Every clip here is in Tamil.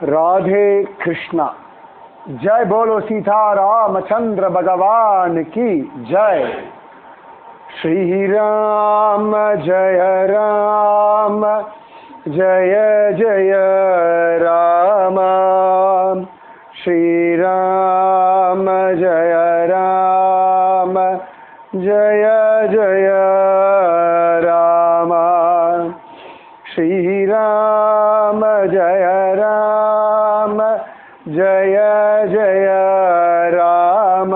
राधे कृष्णा। जय बोलो सीता रामचंद्र भगवान की जय। श्री राम जय राम जय जय राम। श्री राम जय राम जय जय राम। श्री राम जय राम जय जय राम।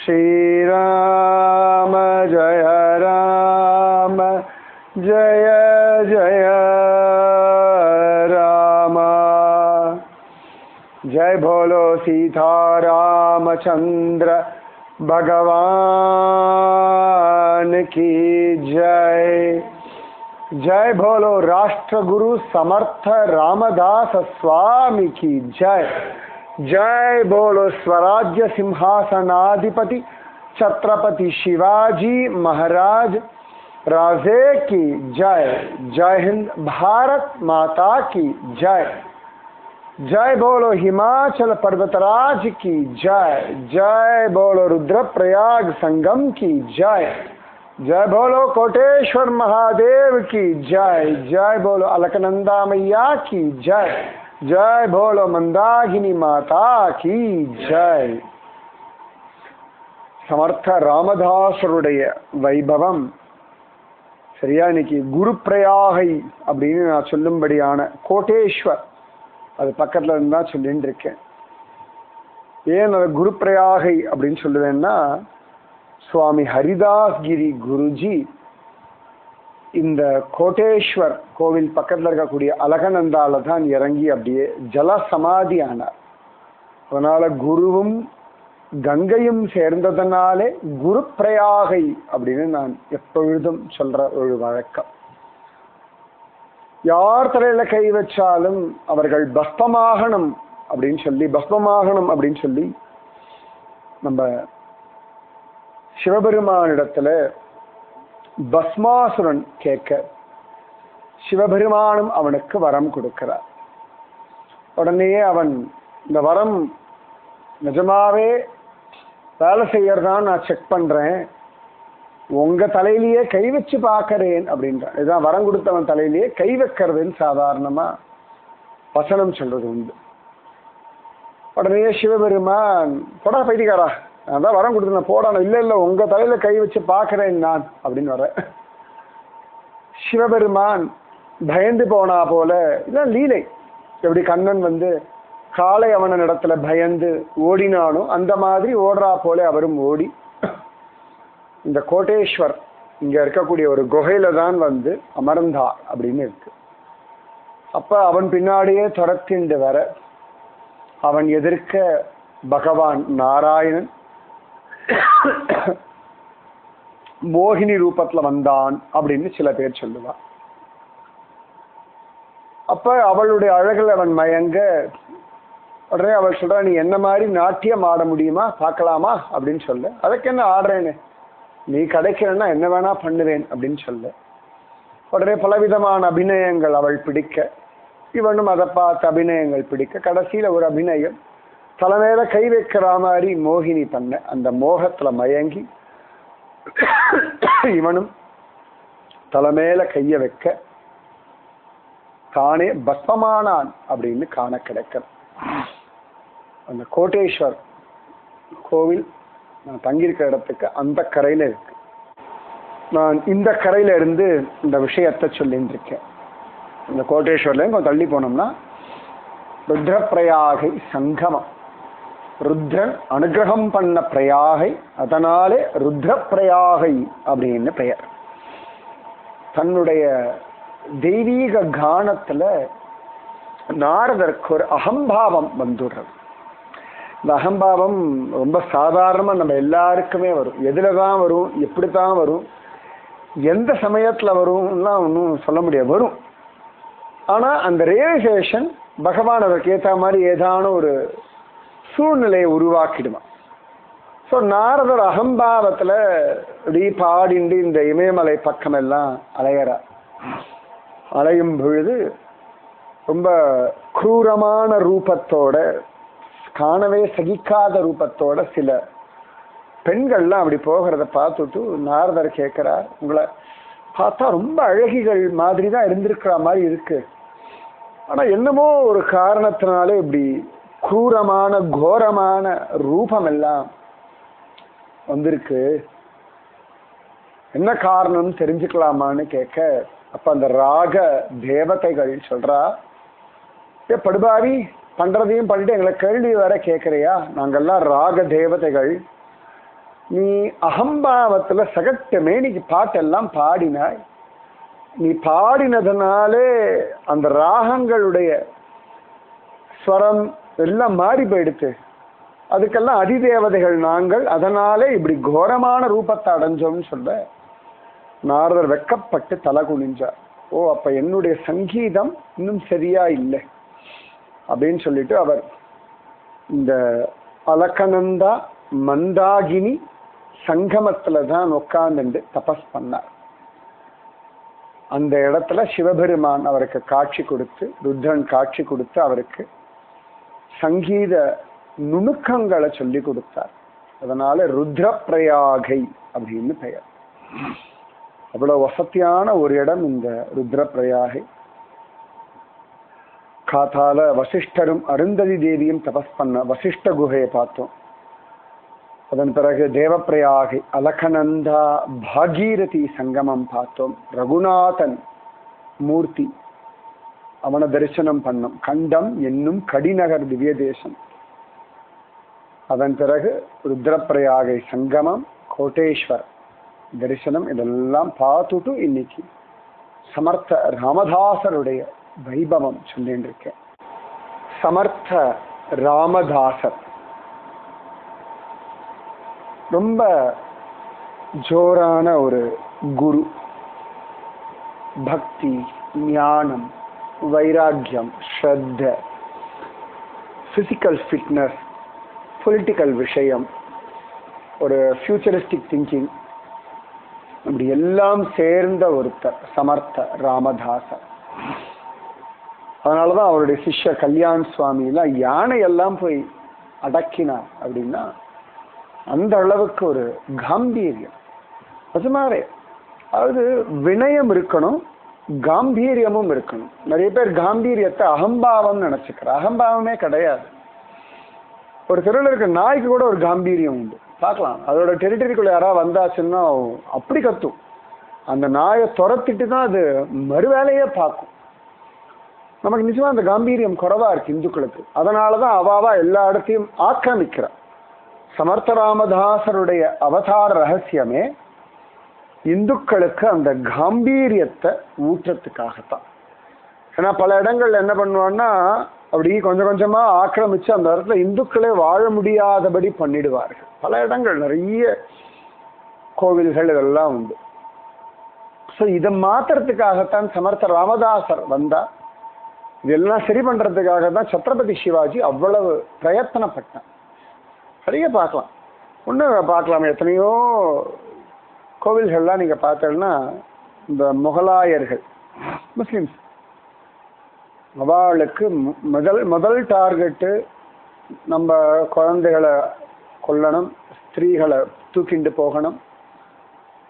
श्री राम जय राम जय जय राम। जय बोलो सीता रामचंद्र भगवान की जय। जय बोलो राष्ट्रगुरु समर्थ रामदास स्वामी की जय। जय बोलो स्वराज्य सिंहासनाधिपति छत्रपति शिवाजी महाराज राजे की जय। जय हिंद, भारत माता की जय। जय बोलो हिमाचल पर्वतराज की जय। जय बोलो रुद्रप्रयाग संगम की जय। जय बोलो कोटेश्वर महादेव की जय। जय बोलो अलकनंदा मैया की जय। जय बोलो मंदाकिनी माता की जय। समर्थ ராமதாசருடைய வைபவம் சரியா இன்னைக்கு குருப்பிரயாகை அப்படின்னு நான் சொல்லும்படியான கோட்டேஸ்வர் அது பக்கத்துல இருந்தா சொல்லிட்டு இருக்கேன். ஏன் அது குருப்பிரயாகை அப்படின்னு சொல்லுவேன்னா, சுவாமி ஹரிதாஸ் கிரி குருஜி இந்த கோட்டேஸ்வர் கோவில் பக்கத்தில் இருக்கக்கூடிய அலகநந்தால தான் இறங்கி அப்படியே ஜல சமாதி ஆனார். அதனால குருவும் கங்கையும் சேர்ந்ததனாலே குரு பிரயாகை அப்படின்னு நான் எப்பொழுதும் சொல்ற ஒரு வழக்கம். யார் தலையில கை வச்சாலும் அவர்கள் பஸ்பமாகணும் அப்படின்னு சொல்லி நம்ம சிவபெருமானிடத்துல பஸ்மாசுரன் கேட்க சிவபெருமானும் அவனுக்கு வரம் கொடுக்கிறார். உடனே அவன் இந்த வரம் நிஜமாவே வேலை செய்யறதான் நான் செக் பண்றேன், உங்க தலையிலேயே கை வச்சு பார்க்கறேன் அப்படின்றான். இதுதான் வரம் கொடுத்தவன் தலையிலேயே கை வைக்கிறதுன்னு சாதாரணமா வசனம் சொல்றது உண்டு. உடனே சிவபெருமான் போடா பைத்தியக்காரா, நான் தான் வரம் கொடுத்தேன் போடான, இல்ல இல்ல உங்க தலையில கை வச்சு பார்க்கிறேன் நான் அப்படின்னு வர சிவபெருமான் பயந்து போனா போல. இதான் லீலை. எப்படி கண்ணன் காளை அவன இடத்துல பயந்து ஓடினாலும் அந்த மாதிரி ஓடுறா போல அவரும் ஓடி இந்த கோட்டேஸ்வர் இங்க இருக்கக்கூடிய ஒரு குகையில தான் அமர்ந்தார் அப்படின்னு இருக்கு. அப்ப அவன் பின்னாடியே துரத்திண்டு வர அவன் எதிர்க்க பகவான் நாராயணன் மோகினி ரூபத்துல வந்தான் அப்படின்னு சில பேர் சொல்லுவான். அப்ப அவளுடைய அழகில் அவன் மயங்க உடனே அவள் சொல்றா, நீ என்ன மாதிரி நாட்டியம் ஆட முடியுமா பார்க்கலாமா அப்படின்னு சொல்ல. அதுக்கு என்ன ஆடுறேன்னு, நீ கிடைக்கிறன்னா என்ன வேணா பண்ணுவேன் அப்படின்னு சொல்ல. உடனே பலவிதமான அபிநயங்கள் அவள் பிடிக்க, இவனும் அதை பார்த்து அபிநயங்கள் பிடிக்க, கடைசியில ஒரு அபிநயம் தலைமையில கை வைக்கிற மாதிரி மோகினி பண்ண, அந்த மோகத்துல மயங்கி இவனும் தலைமையில கைய வைக்க தானே பஸ்மமானான் அப்படின்னு காண கிடைக்க. அந்த கோட்டேஸ்வர் கோவில் நான் தங்கியிருக்கிற இடத்துக்கு அந்த கரையில இருக்கு. நான் இந்த கரையில இருந்து இந்த விஷயத்தை சொல்லிட்டு இருக்கேன். இந்த கோட்டேஸ்வர்ல கொஞ்சம் தள்ளி போனோம்னா ருத்ரப்பிரயாகை சங்கமம். ருத்ரன் அனுகிரகம் பண்ண பிரயாகை, அதனாலே ருத்ரப்பிரயாகை அப்படின்னு பெயர். தன்னுடைய தெய்வீக கானத்துல நாரதருக்கு ஒரு அகம்பாவம் வந்துடுறது. இந்த அகம்பாவம் ரொம்ப சாதாரணமா நம்ம எல்லாருக்குமே வரும். எதுலதான் வரும், எப்படித்தான் வரும், எந்த சமயத்துல வரும்லாம் ஒன்றும் சொல்ல முடியாது, வரும். ஆனா அந்த ரியலைசேஷன் பகவான் அதற்கு ஏற்ற மாதிரி ஏதான ஒரு சூழ்நிலையை உருவாக்கிடுவான். ஸோ நாரதர் அகம்பாவத்துல இப்படி பாடிண்டு இந்த இமயமலை பக்கம் எல்லாம் அலையிறார். அலையும் பொழுது ரொம்ப க்ரூரமான ரூபத்தோட, காணவே சகிக்காத ரூபத்தோட சில பெண்கள்லாம் அப்படி போகிறத பார்த்துட்டு நாரதர் கேட்கிறார், உங்களை பார்த்தா ரொம்ப அழகிகள் மாதிரி தான் இருந்திருக்கிற மாதிரி இருக்கு, ஆனா என்னமோ ஒரு காரணத்தினாலே இப்படி க்ரூரமான கோரமான ரூபம் எல்லாம் வந்திருக்கு, என்ன காரணம் தெரிஞ்சுக்கலாமான்னு கேட்க, அப்ப அந்த ராக தேவதைகள் சொல்றா, ஏ படுபாவி, பண்றதையும் பண்ணிட்டு எங்களை கேள்வி வேற கேட்கறியா, நாங்கெல்லாம் ராக தேவதைகள், நீ அகம்பாவத்துல சகட்டமே நீ பாட்டெல்லாம் பாடினாய், நீ பாடினதுனாலே அந்த ராகங்களுடைய ஸ்வரம் எல்லாம் மாறி போயிடுச்சு, அதுக்கெல்லாம் அதிதேவதைகள் நாங்கள், அதனாலே இப்படி கோரமான ரூபத்தை அடைஞ்சோம்னு சொல்ல நாரதர் வெக்கப்பட்டு தலை குனிஞ்சார். ஓ, அப்ப என்னுடைய சங்கீதம் இன்னும் சரியா இல்லை அப்படின்னு சொல்லிட்டு அவர் இந்த அலக்கநந்தா மந்தாகினி சங்கமத்துல தான் உட்கார்ந்து தபஸ் பண்ணார். அந்த இடத்துல சிவபெருமான் அவருக்கு காட்சி கொடுத்து, ருத்ரன் காட்சி கொடுத்து அவருக்கு சங்கீத நுணுக்கங்களை சொல்லி கொடுத்தார். அதனால ருத்ரப்பிரயாகை அப்படின்னு பெயர். அவ்வளவு வசதியான ஒரு இடம் இந்த ருத்ரப்பிரயாகை. காத்தால வசிஷ்டரும் அருந்ததி தேவியும் தபஸ் பண்ண வசிஷ்ட குகையை பார்த்தோம். அதன் பிறகு தேவப்பிரயாகை, அலகநந்தா பாகீரதி சங்கமம் பார்த்தோம். ரகுநாதன் மூர்த்தி, அவனை தரிசனம் பண்ணோம். கண்டம் என்னும் கடிநகர் திவ்ய தேசம். அதன் பிறகு ருத்ரப்பிரயாகை சங்கமம், கோட்டேஸ்வர் தரிசனம், இதெல்லாம் பார்த்துட்டு இன்னைக்கு சமர்த்த ராமதாசருடைய வைபவம் சொல்லிட்டு இருக்கேன். சமர்த்த ராமதாசர் ரொம்ப ஜோரான ஒரு குரு. பக்தி, ஞானம், வைராக்கியம், ஸ்ரத்த, பிசிக்கல் ஃபிட்னஸ், பொலிட்டிக்கல் விஷயம், ஒரு ஃபியூச்சரிஸ்டிக் திங்கிங், அப்படி எல்லாம் சேர்ந்த ஒருத்தர் சமர்த்த ராமதாசர். அதனாலதான் அவருடைய சிஷ்ய கல்யாண் சுவாமி எல்லாம் யானையெல்லாம் போய் அடக்கினார் அப்படின்னா அந்த அளவுக்கு ஒரு காம்பீரியம். அதுமாதிரி அதாவது வினயம் இருக்கணும், காம்பீரியமும் இருக்கணும். நிறைய பேர் காம்பீரியத்தை அகம்பாவம் நினைச்சுக்கிறார். அகம்பாவமே கிடையாது. ஒரு தெருவில் இருக்க நாய்க்கு கூட ஒரு காம்பீரியம் உண்டு. பார்க்கலாம், அதோட டெரிட்டரிக்குள்ள யாராவது வந்தாச்சுன்னா அப்படி கத்தும். அந்த நாயை துரத்திட்டு தான் அது மறுவேலையே பார்க்கும். நமக்கு நிச்சயமா அந்த காம்பீரியம் குறைவா இருக்கு இந்துக்களுக்கு. அதனாலதான் அவாவா எல்லா இடத்தையும் ஆக்கிரமிக்கிறார். சமர்த்த ராமதாசருடைய அவதார ரகசியமே இந்துக்களுக்கு அந்த காம்பீரியத்தை ஊற்றத்துக்காகத்தான். ஏன்னா பல இடங்கள்ல என்ன பண்ணுவான்னா அப்படி கொஞ்சம் கொஞ்சமா ஆக்கிரமிச்சு அந்த இடத்துல இந்துக்களே வாழ முடியாதபடி பண்ணிடுவார்கள். பல இடங்கள் நிறைய கோவில்கள் இதெல்லாம் உண்டு. ஸோ இதை மாத்துறதுக்காகத்தான் சமர்த்த ராமதாசர் வந்தா. இதெல்லாம் சரி பண்றதுக்காக தான் சத்ரபதி சிவாஜி அவ்வளவு பிரயத்தனப்பட்டான். நிறைய பார்க்கலாம், ஒன்று பார்க்கலாம். எத்தனையோ கோவில்கள்லாம் நீங்க பார்த்தீங்கன்னா இந்த முகலாயர்கள் முஸ்லிம்ஸ் அவளுக்கு முதல் டார்கெட்டு நம்ம குழந்தைகளை கொல்லணும், ஸ்திரீகளை தூக்கிண்டு போகணும்,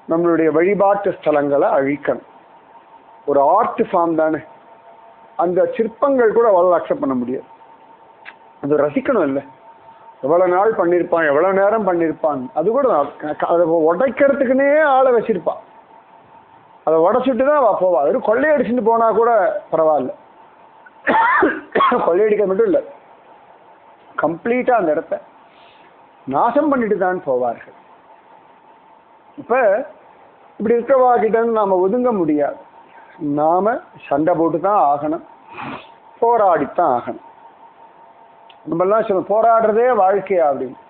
நம்மளுடைய வழிபாட்டு ஸ்தலங்களை அழிக்கணும். ஒரு ஆர்ட் ஃபார்ம் தானே. அந்த சிற்பங்கள் கூட அவ்வளோ அக்செப்ட் பண்ண முடியாது. அது ரசிக்கணும் இல்லை, எவ்வளோ நாள் பண்ணியிருப்பான், எவ்வளோ நேரம் பண்ணியிருப்பான். அது கூட அதை உடைக்கிறதுக்குன்னே ஆளை வச்சிருப்பான். அதை உடைச்சிட்டு தான் போவா. அது கொள்ளையடிச்சுட்டு போனா கூட பரவாயில்ல. கொள்ளையடிக்க மட்டும் இல்லை, கம்ப்ளீட்டா அந்த இடத்த நாசம் பண்ணிட்டு தான் போவார்கள். இப்ப இப்படி இருக்கவாகிட்ட நாம ஒதுங்க முடியாது. நாம சண்டை போட்டு தான் ஆகணும், போராடித்தான் ஆகணும். நம்மெல்லாம் சொல்ல போராடுறதே வாழ்க்கையா அப்படின்னு.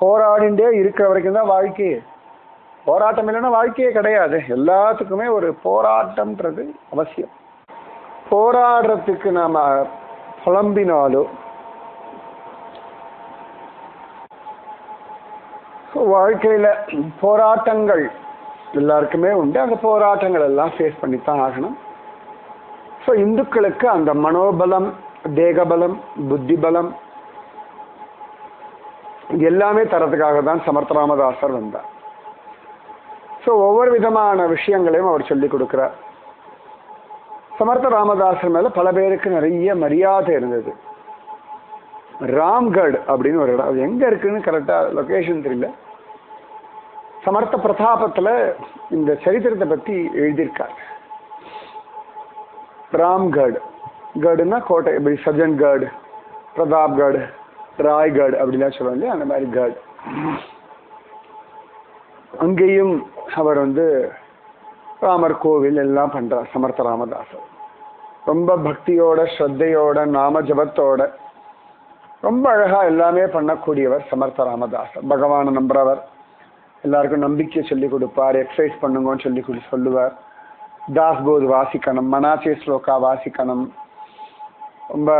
போராடிண்டே இருக்கிற வரைக்கும் தான் வாழ்க்கையே. போராட்டம் இல்லைன்னா வாழ்க்கையே கிடையாது. எல்லாத்துக்குமே ஒரு போராட்டம்ன்றது அவசியம். போராடுறதுக்கு நாம புலம்பினாலோ வாழ்க்கையில போராட்டங்கள் எல்லாருக்குமே உண்டு. அந்த போராட்டங்கள் எல்லாம் ஃபேஸ் பண்ணித்தான் ஆகணும். ஸோ இந்துக்களுக்கு அந்த மனோபலம், தேகபலம், புத்தி பலம் எல்லாமே தரத்துக்காக தான் சமர்த்த ராமதாசர் வந்தார். ஸோ ஒவ்வொரு விதமான விஷயங்களையும் அவர் சொல்லிக் கொடுக்கிறார். சமர்த்த ராமதாசர் மேல பல பேருக்கு நிறைய மரியாதை இருந்தது. ராம்கட் அப்படின்னு ஒரு இடம், அது எங்க இருக்குன்னு கரெக்டா லொகேஷன் தெரியல. சமர்த்த பிரதாபத்துல இந்த சரித்திரத்தை பத்தி எழுதியிருக்கார். ராம்கட், கடுனா கோட்டை, இப்படி சஜன்கட், பிரதாப்கட், ராய்கட் அப்படிலாம் சொல்லுவாங்க இல்லையா, அந்த மாதிரி கட். அங்கேயும் அவர் ராமர் கோவில் எல்லாம் பண்றார் சமர்த்த ராமதாசர். ரொம்ப பக்தியோட, ஸ்ரத்தையோட, நாம ஜபத்தோட ரொம்ப அழகா எல்லாமே பண்ணக்கூடியவர் சமர்த்த ராமதாசர். பகவானை நம்புறவர், எல்லாருக்கும் நம்பிக்கை சொல்லி கொடுப்பார், எக்ஸசைஸ் பண்ணுங்கன்னு சொல்லி சொல்லுவார். தாஸ்போத் வாசிக்கணும், மனாச்சே ஸ்லோகா வாசிக்கணும், ரொம்ப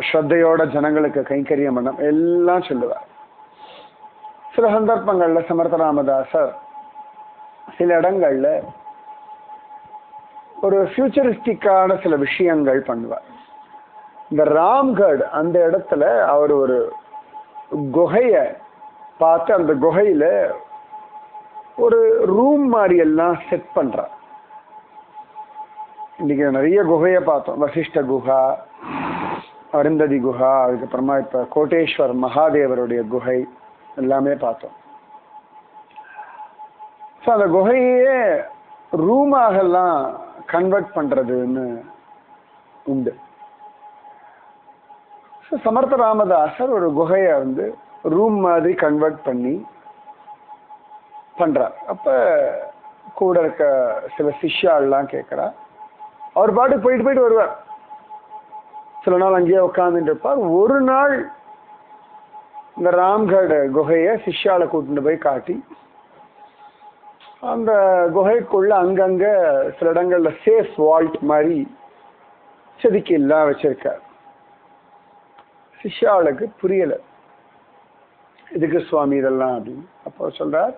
ஸ்ரத்தையோட ஜனங்களுக்கு கைங்கரியம் பண்ணணும் எல்லாம் சொல்லுவார். சில சந்தர்ப்பங்கள்ல சமர்த்த ராமதாசர் சில இடங்கள்ல ஒரு ஃபியூச்சரிஸ்டிக்கான சில விஷயங்கள் பண்ணுவார். இந்த ராம்கட் அந்த இடத்துல அவர் ஒரு குகைய பார்த்து அந்த குகையில ஒரு ரூம் மாதிரி எல்லாம் செட் பண்றார். இன்னைக்கு நிறைய குகைய பார்த்தோம், வசிஷ்ட குஹா, அருந்ததி குஹா, அதுக்கப்புறமா இப்ப கோட்டேஸ்வர் மகாதேவருடைய குகை எல்லாமே பார்த்தோம். ஸோ அந்த குகையே ரூமாகலாம் கன்வெர்ட் பண்றதுன்னு உண்டு. ஸோ சமர்த்த ராமதாசர் ஒரு குகையை ரூம் மாதிரி கன்வெர்ட் பண்ணி பண்றார். அப்ப கூட இருக்க சில சிஷ்யாலாம் கேட்கிறா. அவர் பாட்டுக்கு போயிட்டு வருவார். சில நாள் அங்கேயே உட்காந்துட்டு இருப்பார். ஒரு நாள் இந்த ராம்கட் குகையை சிஷ்யால கூட்டிட்டு போய் காட்டி, அந்த குகைக்குள்ள அங்கங்க சில இடங்கள்ல சேஃப் வால்ட் மாதிரி செதுக்கி எல்லாம் வச்சிருக்கார். சிஷ்யாளுக்கு புரியல, இதுக்கு சுவாமி இதெல்லாம் அப்படின்னு. அப்போ சொல்றார்,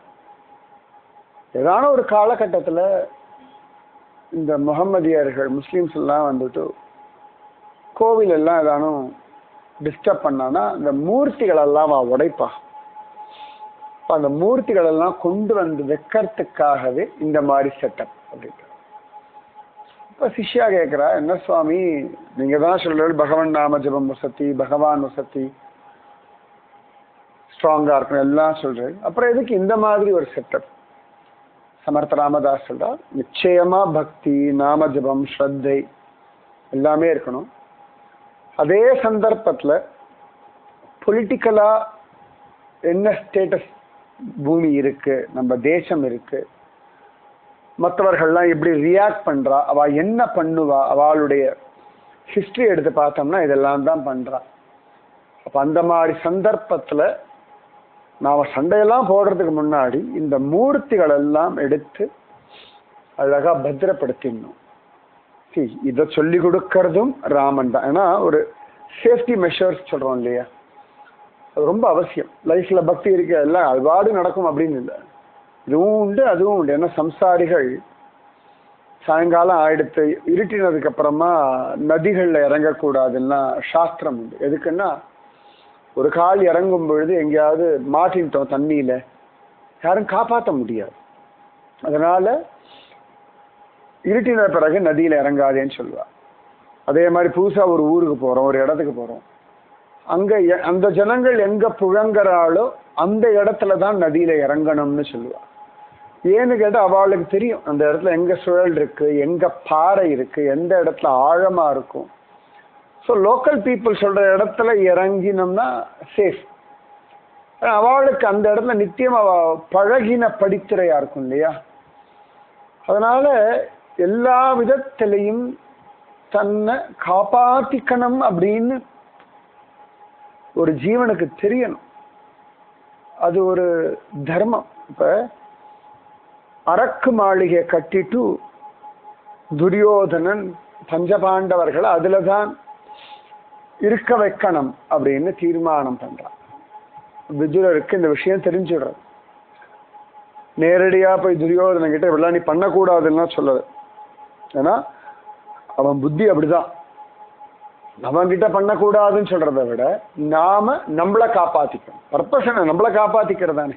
ஏதான ஒரு காலகட்டத்துல இந்த முகம்மதியர்கள், முஸ்லிம்ஸ் எல்லாம் கோவில் எல்லாம் ஏதானும் டிஸ்டர்ப் பண்ணானா அந்த மூர்த்திகள் எல்லாம் உடைப்பா. அந்த மூர்த்திகள் எல்லாம் கொண்டு வைக்கிறதுக்காகவே இந்த மாதிரி செட்டப் அப்படின்ட்டு. இப்ப சிஷ்யா கேட்கிறா, என்ன சுவாமி நீங்க தான் சொல்றது பகவான் நாம ஜபம் வசதி, பகவான் வசதி, ஸ்ட்ராங்கா இருக்கணும் எல்லாம் சொல்றேன், அப்புறம் எதுக்கு இந்த மாதிரி ஒரு செட்டப்? சமர்த்த ராமதாஸ் சொல்றார், நிச்சயமா பக்தி, நாம ஜபம், ஸ்ரத்தை எல்லாமே இருக்கணும். அதே சந்தர்ப்பத்துல பொலிட்டிக்கலா என்ன ஸ்டேட்டஸ் பூமி இருக்கு, நம்ம தேசம் இருக்கு, மற்றவர்கள்லாம் எப்படி ரியாக்ட் பண்றா, அவ என்ன பண்ணுவா, அவளுடைய ஹிஸ்டரி எடுத்து பார்த்தோம்னா இதெல்லாம் தான் பண்றா. அப்ப அந்த மாதிரி சந்தர்ப்பத்துல நாம சண்டையெல்லாம் போடுறதுக்கு முன்னாடி இந்த மூர்த்திகள் எல்லாம் எடுத்து அழகா பத்திரப்படுத்திடணும். இதை சொல்லி கொடுக்கறதும் ராமன் தான். ஏன்னா ஒரு சேஃப்டி மெஷர்ஸ் சொல்றோம் இல்லையா, அது ரொம்ப அவசியம். லைஃப்ல பக்தி இருக்க எல்லாம் அதுபாடு நடக்கும் அப்படின்னு இல்லை, இதுவும் உண்டு அதுவும் உண்டு. ஏன்னா சம்சாரிகள் சாயங்காலம் ஆயிடுத்து இருட்டினதுக்கு அப்புறமா நதிகள்ல இறங்கக்கூடாதுன்னா சாஸ்திரம் உண்டு. எதுக்குன்னா ஒரு கால் இறங்கும் பொழுது எங்கேயாவது மாட்டின்ட்டோம் தண்ணியில, யாரும் காப்பாற்ற முடியாது. அதனால இருட்டின பிறகு நதியில இறங்காதேன்னு சொல்லுவா. அதே மாதிரி புதுசா ஒரு ஊருக்கு போறோம், ஒரு இடத்துக்கு போறோம், அங்க அந்த ஜனங்கள் எங்க புழங்குறாளோ அந்த இடத்துலதான் நதியில இறங்கணும்னு சொல்லுவா. ஏன்னு கேட்டா அவளுக்கு தெரியும் அந்த இடத்துல எங்க சுழல் இருக்கு, எங்க பாறை இருக்கு, எந்த இடத்துல ஆழமா இருக்கும். ஸோ லோக்கல் பீப்புள் சொல்ற இடத்துல இறங்கினோம்னா சேஃப். அவளுக்கு அந்த இடத்துல நித்தியம் அவ பழகின படித்துறையா இருக்கும் இல்லையா. அதனால எல்லா விதத்திலையும் தன்னை காப்பாத்திக்கணும் அப்படின்னு ஒரு ஜீவனுக்கு தெரியணும். அது ஒரு தர்மம். இப்ப அரக்கு மாளிகை கட்டிட்டு துரியோதனன் பஞ்சபாண்டவர்கள் அதுலதான் இருக்க வைக்கணும் அப்படின்னு தீர்மானம் பண்றான். விதுரருக்கு இந்த விஷயம் தெரிஞ்சுடுறது. நேரடியா போய் துரியோதனன் கிட்ட இப்படிலாம் நீ பண்ணக்கூடாதுன்னா சொல்லது. ஏன்னா அவன் புத்தி அப்படிதான். அவன்கிட்ட பண்ணக்கூடாதுன்னு சொல்றதை விட நாம நம்மளை காப்பாத்திக்கணும். பர்பஸ் என்ன? நம்மளை காப்பாத்திக்கிறதானே.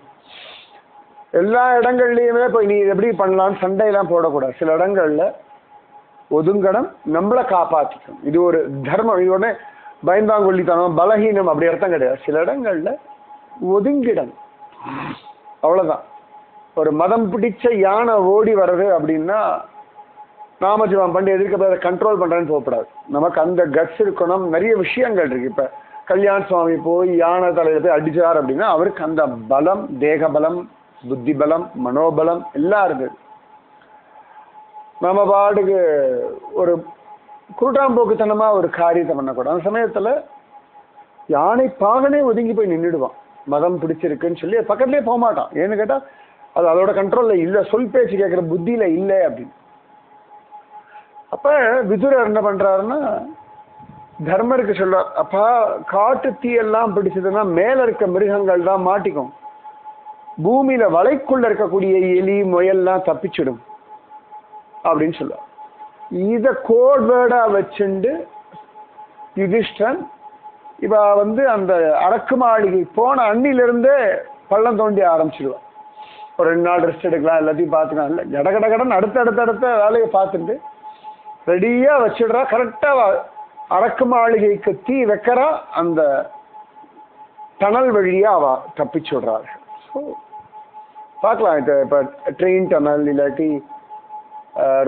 எல்லா இடங்கள்லயுமே போய் நீ எப்படி பண்ணலான்னு சண்டையெல்லாம் போடக்கூடாது. சில இடங்கள்ல ஒதுங்கடம், நம்மளை காப்பாத்திக்கணும். இது ஒரு தர்மம். இது உடனே பயந்தாங்கொல்லித்தனம், பலகீனம் அப்படி அர்த்தம் கிடையாது. சில இடங்கள்ல ஒதுங்கிடம், அவ்வளவுதான். ஒரு மதம் பிடிச்ச யானை ஓடி வர்றது அப்படின்னா நாமஜபம் பண்ணி எதிர்க்க கண்ட்ரோல் பண்றேன்னு போகக்கூடாது. நமக்கு அந்த கட்ஸ் இருக்கணும். நிறைய விஷயங்கள் இருக்கு. இப்ப கல்யாண சுவாமி போய் யானை தலையில போய் அடிச்சார் அப்படின்னா அவருக்கு அந்த பலம், தேக பலம், புத்தி பலம், மனோபலம் எல்லாம் இருக்கு. நம்ம பாட்டுக்கு ஒரு குருட்டாம்போக்குத்தனமா ஒரு காரியத்தை பண்ணக்கூடாது. அந்த சமயத்துல யானை பாகனே ஒதுங்கி போய் நின்றுடுவான். மதம் பிடிச்சிருக்குன்னு சொல்லி பக்கத்துலேயே போக மாட்டான். ஏன்னு கேட்டா அது அதோட கண்ட்ரோல்ல இல்லை, சொல் பேச்சு கேட்கிற புத்தியில இல்லை அப்படின்னு. அப்ப விதுரர் என்ன பண்றாருன்னா தர்மருக்கு சொல்றார், அப்பா காட்டு தீயெல்லாம் பிடிச்சதுன்னா மேல இருக்க மிருகங்கள் தான் மாட்டிக்கும், பூமியில வலைக்குள்ள இருக்கக்கூடிய எலி முயல்லாம் தப்பிச்சிடும் அப்படின்னு சொல்ல. இத கோட் வேர்டா வச்சுண்டு யுதிஷ்டன் இவ அந்த அரக்கு மாளிகை போன அன்னிலிருந்தே பள்ளம் தோண்டி ஆரம்பிச்சிடுவான். ஒரு 2 நாள் ரெஸ்ட் எடுக்கலாம், எல்லாத்தையும் பார்த்துக்கலாம். இல்லை கடகடகடன் அடுத்த வேலையை பார்த்துட்டு ரெடியா வச்சிடுறா. கரெக்டா அரக்கு மாளிகைக்கு தீ வைக்கிறா. அந்த டனல் வழியா அவ தப்பிச்சு விடுறாரு. ஸோ பார்க்கலாம். இப்போ ட்ரெயின் டனல் இல்லாட்டி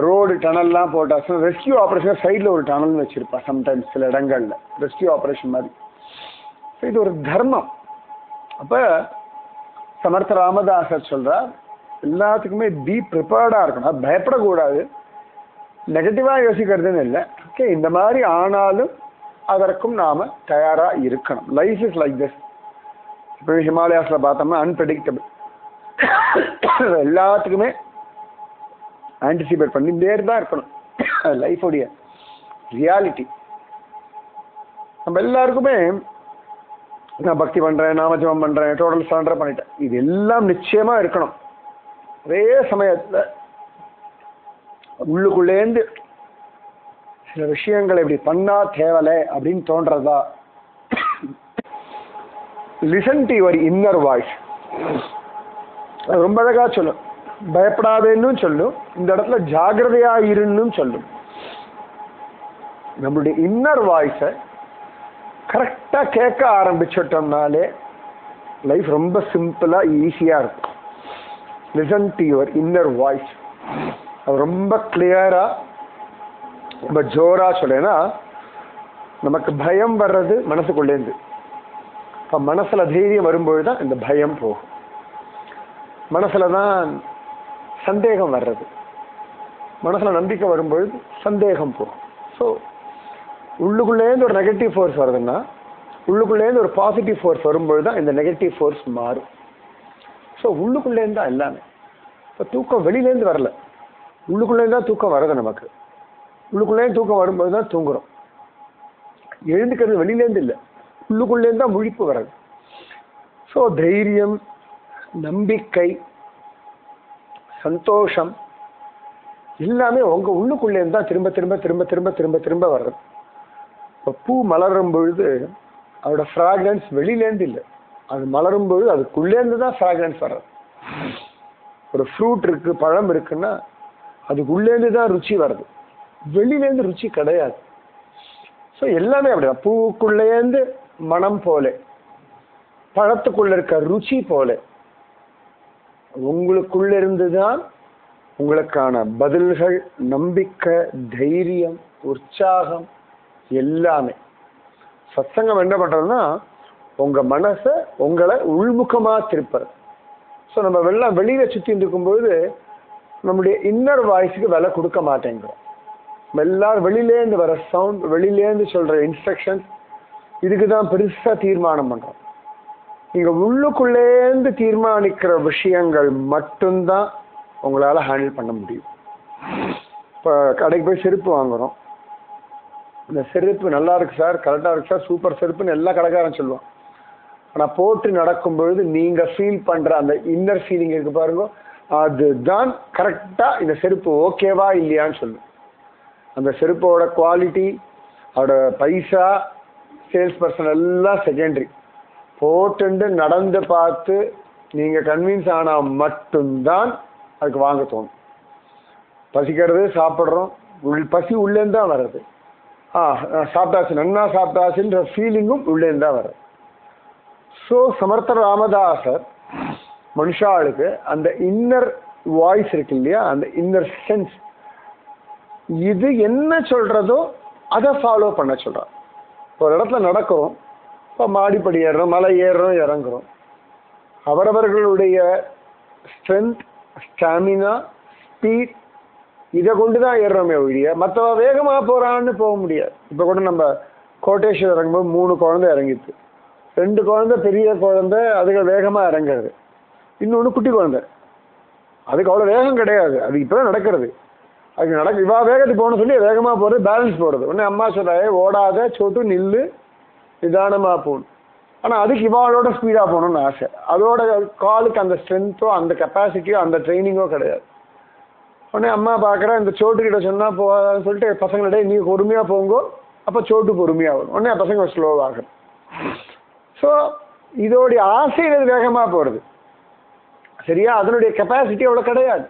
ரோடு டனல்லாம் போட்டா ரெஸ்கியூ ஆப்ரேஷன் சைடில் ஒரு டனல் வச்சிருப்பா. சம்டைம்ஸ் சில இடங்கள்ல ரெஸ்கியூ ஆப்ரேஷன் மாதிரி. இது ஒரு தர்மம். அப்ப சமர்த்த ராமதாசர் சொல்றார், எல்லாத்துக்குமே பி ப்ரிப்பேர்டா இருக்கணும், பயப்படக்கூடாது, நெகட்டிவா யோசிக்கிறதுன்னு இல்லை. ஓகே, இந்த மாதிரி ஆனாலும் அதற்கும் நாம தயாரா இருக்கணும். Life is like this. இப்போ ஹிமாலயாஸ்ல பார்த்தோம்னா அன்பிரடிக்டபிள். எல்லாத்துக்குமே ஆன்டிசிபேட் பண்ணிட்டே தான் இருக்கணும். லைஃபோடைய ரியாலிட்டி. நம்ம எல்லாருக்குமே நான் பக்தி பண்றேன், நாமஜபம் பண்றேன், டோட்டல் சரண்டர் பண்ணிட்டேன், இது எல்லாம் நிச்சயமா இருக்கணும். அதே சமயத்துல உள்ளுக்குள்ளேந்து சில விஷயங்களை இப்படி பண்ணா தேவலை அப்படின்னு தோன்றதா? Listen to your inner voice. அது ரொம்ப அழகா சொல்லும். பயப்படாதேன்னு சொல்லும், இந்த இடத்துல ஜாகிரதையா இருன்னு சொல்லும். நம்மளுடைய இன்னர் வாய்ஸை கரெக்டா கேட்க ஆரம்பிச்சிட்டோம்னாலே லைஃப் ரொம்ப சிம்பிளா ஈஸியா இருக்கும். Listen to your inner voice. அது ரொம்ப கிளியரா ரொம்ப ஜோரா சொல்லேன்னா, நமக்கு பயம் வர்றது மனசுக்குள்ளேருந்து. இப்போ மனசுல தைரியம் வரும்போது தான் இந்த பயம் போகும். மனசுல தான் சந்தேகம் வர்றது, மனசுல நம்பிக்கை வரும்பொழுது சந்தேகம் போகும். ஸோ உள்ளுக்குள்ளேருந்து ஒரு நெகட்டிவ் ஃபோர்ஸ் வருதுன்னா, உள்ளுக்குள்ளேருந்து ஒரு பாசிட்டிவ் ஃபோர்ஸ் வரும்பொழுது தான் இந்த நெகட்டிவ் ஃபோர்ஸ் மாறும். ஸோ உள்ளுக்குள்ளேருந்து தான் எல்லாமே. இப்போ தூக்கம் வெளியிலேருந்து வரல, உள்ளுக்குள்ளேருந்து தான் தூக்கம் வருது நமக்கு. உள்ளுக்குள்ளேருந்து தூக்கம் வரும்போது தான் தூங்குறோம். எழுந்துக்கிறது வெளியிலேருந்து இல்லை, உள்ளுக்குள்ளேருந்து தான் முழிப்பு வர்றது. ஸோ தைரியம், நம்பிக்கை, சந்தோஷம் எல்லாமே உங்க உள்ளுக்குள்ளேருந்து தான் திரும்ப திரும்ப திரும்ப திரும்ப திரும்ப திரும்ப வர்றது. இப்போ பூ மலரும் பொழுது அதோட ஃப்ராக்ரன்ஸ் வெளியிலேருந்து இல்லை, அது மலரும் பொழுது அதுக்குள்ளேருந்து தான் ஃப்ராக்ரன்ஸ் வர்றது. ஒரு ஃப்ரூட் இருக்கு, பழம் இருக்குன்னா அதுக்குள்ளேருந்து தான் ருச்சி வருது, வெளியிலேருந்து ருச்சி கிடையாது. ஸோ எல்லாமே அப்படிதான். பூவுக்குள்ளேருந்து மனம் போல, பழத்துக்குள்ள இருக்க ருச்சி போல உங்களுக்குள்ள இருந்துதான் உங்களுக்கான பதில்கள், நம்பிக்கை, தைரியம், உற்சாகம் எல்லாமே. சத்சங்கம் என்ன பண்றதுன்னா உங்க மனசை உங்களை உள்முகமா திருப்பது. ஸோ நம்ம வெளியில சுத்தி இருக்கும்போது நம்முடைய இன்னர் வாய்ஸுக்கு விலை கொடுக்க மாட்டேங்கிறோம். எல்லாரும் வெளியிலேருந்து வர சவுண்ட், வெளியிலேருந்து சொல்ற இன்ஸ்ட்ரக்ஷன்ஸ், இதுக்கு தான் பெருசா தீர்மானம் பண்றோம். நீங்க உள்ளுக்குள்ளேருந்து தீர்மானிக்கிற விஷயங்கள் மட்டும்தான் உங்களால ஹேண்டில் பண்ண முடியும். இப்போ கடைக்கு போய் செருப்பு வாங்குறோம், இந்த செருப்பு நல்லா இருக்கு சார், கரெக்டா இருக்கு சார், சூப்பர் செருப்புன்னு எல்லா கடைக்காரன் சொல்லுவான். ஆனா போட்டு நடக்கும் பொழுது நீங்க ஃபீல் பண்ற அந்த இன்னர் ஃபீலிங் இருக்கு பாருங்க, அதுதான் கரெக்டா இந்த செருப்பு ஓகேவா இல்லையான்னு சொல்லு. அந்த செருப்போட குவாலிட்டி, அதோட பைசா, சேல்ஸ் பர்சன் எல்லாம் செகண்டரி. போட்டு நடந்து பார்த்து நீங்கள் கன்வின்ஸ் ஆனால் மட்டும்தான் அதுக்கு வாங்க தோணும். பசிக்கிறது, சாப்பிட்றோம், பசி உள்ளேருந்து தான் வர்றது. சாப்பிட்டாச்சு, நன்னா சாப்பிட்டாச்சுன்ற ஃபீலிங்கும் உள்ளேருந்து தான் வர்றது. ஸோ சமர்த்த ராமதாசர் மனுஷாளுக்கு அந்த இன்னர் வாய்ஸ் இருக்கு இல்லையா, அந்த இன்னர் சென்ஸ், இது என்ன சொல்றதோ அதை ஃபாலோ பண்ண சொல்றார். ஒரு இடத்துல நடக்கிறோம், இப்போ மாடிப்படி ஏறுறோம், மலை ஏறுறோம், இறங்குறோம். அவரவர்களுடைய ஸ்ட்ரென்த், ஸ்டாமினா, ஸ்பீட் இதை கொண்டு தான் ஏறுறோமே ஒழிய மற்றவ வேகமாக போகிறான்னு போக முடியாது. இப்போ கூட நம்ம கோட்டேஸ்வர் இறங்கும்போது 3 குழந்தை இறங்கிட்டு, 2 குழந்தை பெரிய குழந்தை, அதுக்கு வேகமாக இறங்குறது, இன்னொன்று குட்டி குழந்தை, அதுக்கு அவ்வளோ வேகம் கிடையாது, அது இப்போ தான் நடக்கிறது. அதுக்கு இவா வேகத்துக்கு போகணும்னு சொல்லி வேகமாக போகிறது, பேலன்ஸ் போடுறது. உடனே அம்மா சொல்கிறாயே ஓடாத சோட்டு, நில்லு, நிதானமாக போகணும். ஆனால் அதுக்கு இவாளோட ஸ்பீடாக போகணும்னு ஆசை. அதோட காலுக்கு அந்த ஸ்ட்ரென்த்தோ அந்த கெப்பாசிட்டியோ அந்த ட்ரைனிங்கோ கிடையாது. உடனே அம்மா பார்க்குற இந்த சோட்டுக்கிட்ட சொன்னால் போகாதான்னு சொல்லிட்டு பசங்களிடையே நீ பொறுமையாக போங்கோ, அப்போ சோட்டு பொறுமையாக வரும். உடனே பசங்க ஸ்லோவாகும். ஸோ இதோடைய ஆசைகள் வேகமாக போகிறது சரியா, அதனுடைய கெப்பாசிட்டி அவ்வளோ கிடையாது.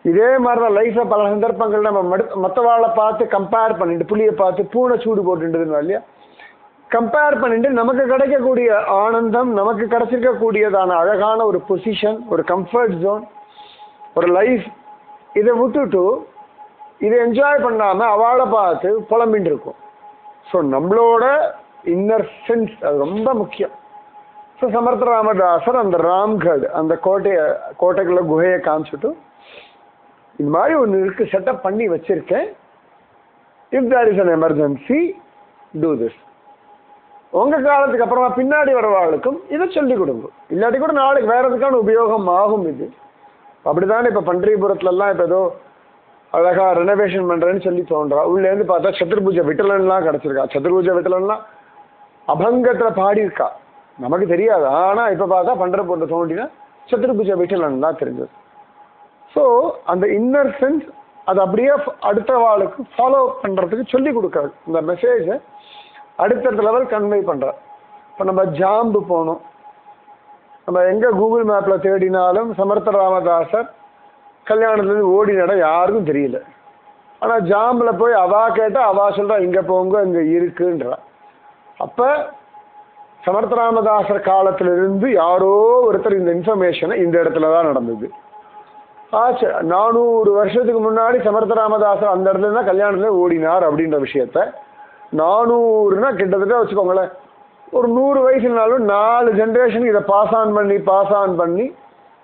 இதே மாதிரி தான் லைஃப்பில் பல சந்தர்ப்பங்கள் நம்ம மற்றவாளை பார்த்து கம்பேர் பண்ணிட்டு, புளியை பார்த்து பூனை சூடு போட்டுன்றதுன்னு இல்லையா, கம்பேர் பண்ணிட்டு நமக்கு கிடைக்கக்கூடிய ஆனந்தம், நமக்கு கிடைச்சிருக்கக்கூடியதான அழகான ஒரு பொசிஷன், ஒரு கம்ஃபர்ட் ஜோன், ஒரு லைஃப், இதை விட்டுட்டு இதை என்ஜாய் பண்ணாமல் அவளை பார்த்து புலம்பின்னு இருக்கும். ஸோ நம்மளோட இன்னர் சென்ஸ் அது ரொம்ப முக்கியம். ஸோ சமர்த்த ராமதாசர் அந்த ராம்கட் அந்த கோட்டைக்குள்ள குகையை காமிச்சுட்டு இந்த மாதிரி ஒன்று இருக்கு, செட்டப் பண்ணி வச்சிருக்கேன், if there is an emergency to this. உங்கள் காலத்துக்கு அப்புறமா பின்னாடி வரவாளுக்கும் இதை சொல்லிக் கொடுங்க, இல்லாட்டி கூட நாளைக்கு வேற எதுக்கான உபயோகம் ஆகும். இது அப்படித்தானே. இப்போ பன்றிபுரத்துலலாம் இப்போ ஏதோ அழகா ரெனோவேஷன் பண்ணுறேன்னு சொல்லி தோன்றா, உள்ளேருந்து பார்த்தா சத்ருபூஜை விட்டலன்லாம் கிடச்சிருக்கா. சத்ருபூஜை விட்டலன்லாம் அபங்கத்தில் பாடியிருக்கா, நமக்கு தெரியாது. ஆனால் இப்போ பார்த்தா பன்றிபுரத்தை தோண்டினா சத்ருபூஜை விட்டலன் தான் தெரிஞ்சது. ஸோ அந்த இன்னர் சென்ஸ் அது அப்படியே அடுத்த வாளுக்கு ஃபாலோ பண்ணுறதுக்கு சொல்லி கொடுக்காது. இந்த மெசேஜை அடுத்தடுத்த லெவல் கன்வே பண்ணுறார். இப்போ நம்ம ஜாம்பு போனோம், நம்ம எங்கே கூகுள் மேப்பில் தேடினாலும் சமர்த்த ராமதாசர் கல்யாணத்துலேருந்து ஓடி நட யாருக்கும் தெரியல. ஆனால் ஜாம்பில் போய் அவா கேட்டால் அவா சொல்கிறா இங்கே போங்க இங்கே இருக்குன்றா. அப்போ சமர்த்த ராமதாசர் காலத்திலிருந்து யாரோ ஒருத்தர் இந்த இன்ஃபர்மேஷனை இந்த இடத்துல தான் நடந்தது. 400 வருஷத்துக்கு முன்னாடி சமர்த்த ராமதாசர் அந்த இடத்துல தான் கல்யாணத்தில் ஓடினார் அப்படின்ற விஷயத்த 400னா கிட்டத்தட்ட வச்சுக்கோங்களேன், ஒரு 100 வயசுனாலும் 4 ஜென்ரேஷனுக்கு இதை பாஸ் ஆன் பண்ணி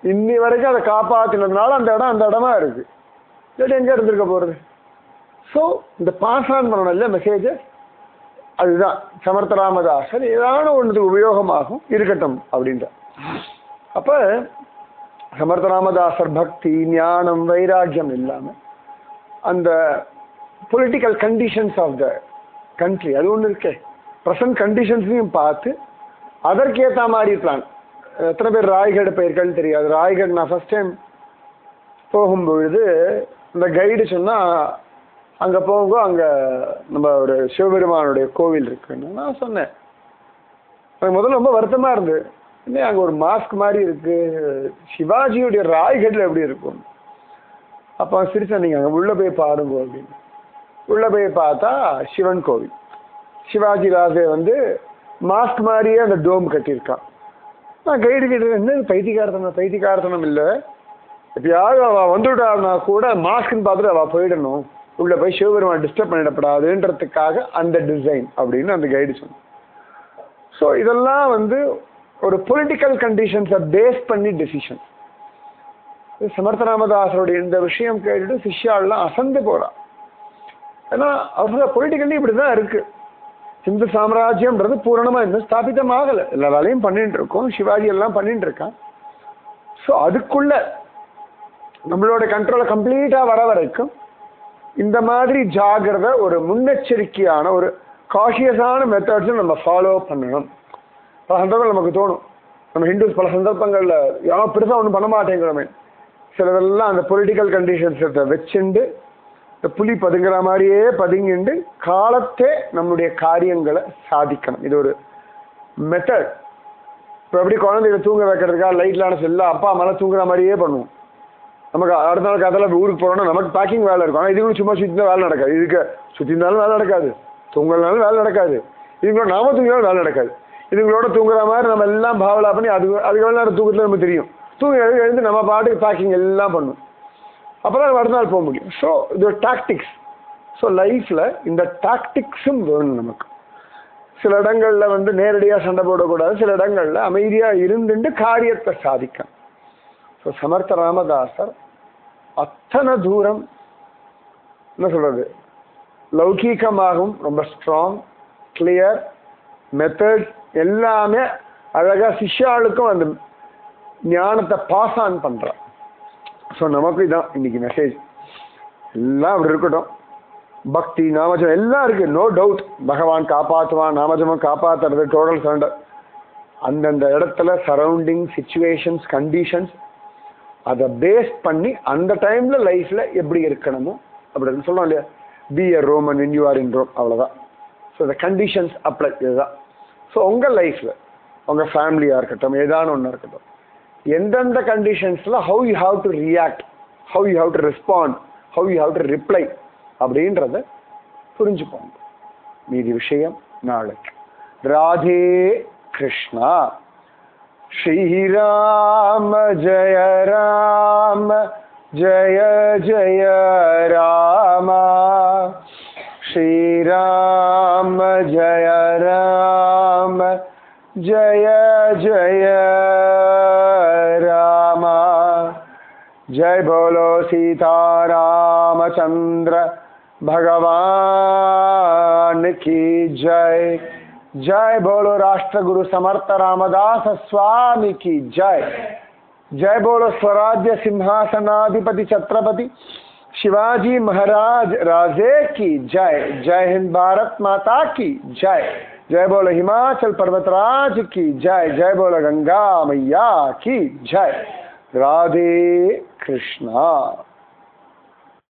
இன்னி வரைக்கும் அதை காப்பாற்றினதுனால அந்த இடம் அந்த இடமா இருக்கு. இல்லாட்டி எங்கே இருந்திருக்க போகிறது? ஸோ இந்த பாஸ் ஆன் பண்ணணும் இல்லை மெசேஜை, அதுதான் சமர்த்த ராமதாசர் ஏதான ஒன்றுக்கு உபயோகமாகும் இருக்கட்டும் அப்படின்ற. அப்போ சமர்த்த ராமதாசர் பக்தி, ஞானம், வைராக்கியம் இல்லாமல் அந்த political conditions of the country அது ஒன்று இருக்கே, ப்ரெசன்ட் கண்டிஷன்ஸையும் பார்த்து அதற்கேற்ற மாதிரி பிளான். எத்தனை பேர் ராய்கட் போயிருக்கேன்னு தெரியாது. ராய்கட் நான் ஃபஸ்ட் டைம் போகும்பொழுது இந்த கைடு சொன்னால் அங்கே போகும்போ அங்கே நம்ம ஒரு சிவபெருமானுடைய கோவில் இருக்குன்னு நான் சொன்னேன். எனக்கு முதல்ல ரொம்ப வருத்தமாக இருந்தது, இல்லை அங்கே ஒரு மாஸ்க் மாதிரி இருக்குது, சிவாஜியுடைய ராய்கட்டில் எப்படி இருக்கும். அப்போ சிரிச்சா நீங்கள் அங்கே உள்ளே போய் பாருங்க அப்படின்னு. உள்ளே போய் பார்த்தா சிவன் கோவில், சிவாஜி ராஜே வந்து மாஸ்க் மாதிரியே அந்த டோம் கட்டியிருக்கான். நான் கைடு கேட்டேன், என்ன பைத்தியக்காரத்தனம் இல்லை, எப்பயாவது அவள் வந்துவிட்டாருனா கூட மாஸ்க்குன்னு பார்த்துட்டு அவள் போயிடணும், உள்ளே போய் சிவபெருமான் டிஸ்டர்ப் பண்ணிடப்படாதுன்றதுக்காக அந்த டிசைன் அப்படின்னு அந்த கைடு சொன்னான். ஸோ இதெல்லாம் வந்து ஒரு பொலிட்டிக்கல் கண்டிஷன்ஸை பேஸ் பண்ணி டெசிஷன். சமர்த்த ராமதாசருடைய இந்த விஷயம் கேட்டுட்டு சிஷ்யாலாம் அசந்து போகிறான். ஏன்னா அவர் பொலிட்டிக்கலி இப்படி தான் இருக்கு. இந்து சாம்ராஜ்யம்ன்றது பூரணமாக இன்னும் ஸ்தாபிதமாகலை, எல்லா வேலையும் பண்ணிட்டு இருக்கோம், சிவாஜி எல்லாம் பண்ணிட்டு இருக்கான். ஸோ அதுக்குள்ள நம்மளோட கண்ட்ரோலை கம்ப்ளீட்டாக வர வரைக்கும் இந்த மாதிரி ஜாகிரதை, ஒரு முன்னெச்சரிக்கையான ஒரு காஷியஸான மெத்தட்ஸும் நம்ம ஃபாலோ பண்ணணும். பல சந்தர்ப்பங்கள் நமக்கு தோணும், நம்ம ஹிந்துஸ் பல சந்தர்ப்பங்களில் யாரும் பெருசாக ஒன்றும் பண்ண மாட்டேங்கிறோமே, சிலதெல்லாம் அந்த பொலிட்டிக்கல் கண்டிஷன்ஸை வச்சுண்டு இந்த புலி பதுங்குற மாதிரியே பதுங்கிண்டு காலத்தே நம்முடைய காரியங்களை சாதிக்கணும். இது ஒரு மெத்தட். இப்போ எப்படி குழந்தைகளை தூங்க வைக்கிறதுக்கா லைட்லான செல்ல அப்பா அம்மால தூங்குற மாதிரியே பண்ணுவோம். நமக்கு அடுத்த நாள் காலத்தில் ஊருக்கு போகிறோம்னா நமக்கு பேக்கிங் வேலை இருக்கும். ஆனால் இதுக்கு சும்மா சுற்றி வேலை நடக்காது. இதுக்கு சுற்றி இருந்தாலும் வேலை நடக்காது, தூங்கலனாலும் வேலை நடக்காது, இதுங்களோட நாம தூங்கினாலும் வேலை நடக்காது. இதுங்களோட தூங்குற மாதிரி நம்ம எல்லாம் பாவலா பண்ணி அதுக்கு வேலை நேரம் தூக்கத்தில் நமக்கு தெரியும். தூங்கி எழுந்து நம்ம பாட்டுக்கு பேக்கிங் எல்லாம் பண்ணும். அப்போ தான் அடுத்த நாள் போக முடியும். ஸோ இது ஒரு டாக்டிக்ஸ். ஸோ லைஃப்பில் இந்த டாக்டிக்ஸும் வேணும் நமக்கு. சில இடங்களில் நேரடியாக சண்டை போடக்கூடாது, சில இடங்களில் அமைதியாக இருந்துட்டு காரியத்தை சாதிக்கணும். ஸோ சமர்த்த ராமதாசர் அத்தனை தூரம் என்ன சொல்கிறது, லௌகீகமாகவும் ரொம்ப ஸ்ட்ராங், கிளியர், மெத்தட் எல்லாமே அழகாக சிஷ்யாளுக்கும் அந்த ஞானத்தை பாஸ் ஆன் பண்ணுறான். ஸோ நமக்கு இதான் இன்னைக்கு மெசேஜ். எல்லாம் அப்படி இருக்கட்டும். பக்தி நாமஜம் எல்லாம் இருக்குது, நோ டவுட். பகவான் காப்பாற்றுவான், நாமஜமும் காப்பாற்றுறது, டோட்டல் சரண்டர். அந்தந்த இடத்துல சரௌண்டிங் சிச்சுவேஷன்ஸ் கண்டிஷன்ஸ் அதை பேஸ் பண்ணி அந்த டைமில் லைஃப்பில் எப்படி இருக்கணுமோ அப்படின்னு சொல்லுவோம் இல்லையா, B a Roman when you are in Rome, அவ்வளோதான். ஸோ the conditions apply, இதுதான். ஸோ உங்கள் லைஃப்பில் உங்கள் ஃபேமிலியாக இருக்கட்டும், ஏதான ஒன்றா இருக்கட்டும், எந்தெந்த கண்டிஷன்ஸில் how you have to react, how you have to respond, how you have to reply அப்படின்றத புரிஞ்சுப்போம். மீதி விஷயம் நாளைக்கு. ராதே கிருஷ்ணா. ஸ்ரீராம ஜய ராம ஜய ஜய ராம. ஸ்ரீராம ஜய ராம ஜய ஜய ராம. जय बोलो सीतारामचंद्र भगवान की जय. जय बोलो राष्ट्रगुरु समर्थ रामदास स्वामी की जय. जय बोलो स्वराज्य सिंहासनाधिपति छत्रपति शिवाजी महाराज राजे की जय. जय हिंद भारत माता की जय. जय बोलो हिमाचल पर्वतराज की जय. जय बोलो गंगा मैया की जय. राधे कृष्णा.